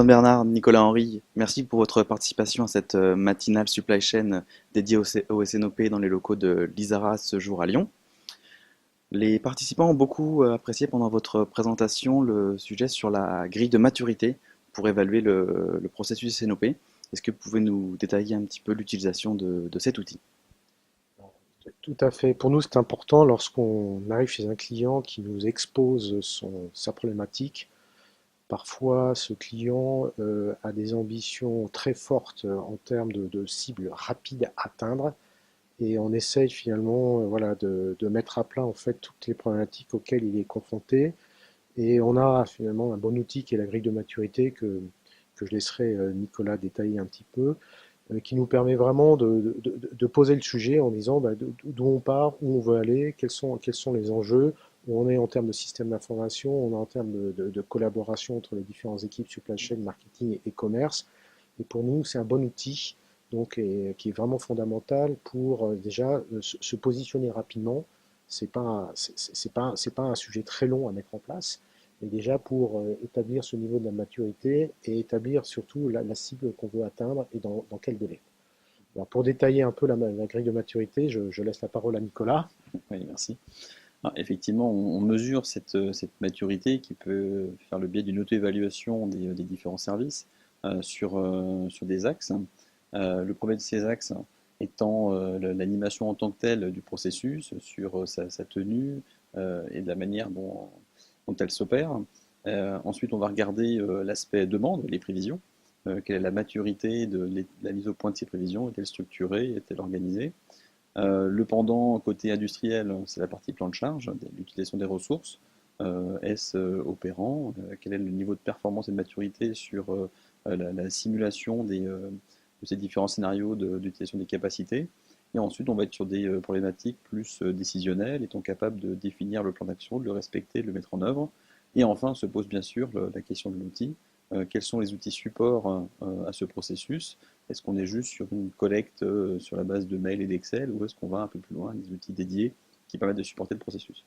Antoine Bernard, Nicolas Henry, merci pour votre participation à cette matinale supply chain dédiée au SNOP dans les locaux de l'ISARA ce jour à Lyon. Les participants ont beaucoup apprécié pendant votre présentation le sujet sur la grille de maturité pour évaluer le processus SNOP. Est-ce que vous pouvez nous détailler un petit peu l'utilisation de cet outil? Tout à fait. Pour nous, c'est important lorsqu'on arrive chez un client qui nous expose sa problématique. Parfois, ce client a des ambitions très fortes en termes de cibles rapides à atteindre et on essaye finalement voilà, de mettre à plat en fait toutes les problématiques auxquelles il est confronté et on a finalement un bon outil qui est la grille de maturité que je laisserai Nicolas détailler un petit peu qui nous permet vraiment de poser le sujet en disant bah, d'où on part, où on veut aller, quels sont les enjeux, où on est en termes de système d'information, on est en termes de collaboration entre les différentes équipes supply chain, marketing et commerce. Et pour nous, c'est un bon outil donc, qui est vraiment fondamental pour déjà se positionner rapidement. C'est pas un sujet très long à mettre en place, mais déjà pour établir ce niveau de la maturité et établir surtout la cible qu'on veut atteindre et dans quel délai. Alors pour détailler un peu la grille de maturité, je laisse la parole à Nicolas. Oui, merci. Alors, effectivement, on mesure cette maturité qui peut faire le biais d'une auto-évaluation des différents services sur des axes. Le premier de ces axes étant l'animation en tant que telle du processus, sur sa tenue et de la manière dont elle s'opère. Ensuite, on va regarder l'aspect demande, les prévisions. Quelle est la maturité de la mise au point de ces prévisions? Est-elle structurée? Est-elle organisée? Le pendant côté industriel, c'est la partie plan de charge, l'utilisation des ressources. Est-ce opérant? Quel est le niveau de performance et de maturité sur la simulation de ces différents scénarios d'utilisation des capacités? Et ensuite, on va être sur des problématiques plus décisionnelles, étant capable de définir le plan d'action, de le respecter, de le mettre en œuvre. Et enfin, se pose bien sûr la question de l'outil. Quels sont les outils supports à ce processus? Est-ce qu'on est juste sur une collecte sur la base de mails et d'Excel ou est-ce qu'on va un peu plus loin, des outils dédiés qui permettent de supporter le processus?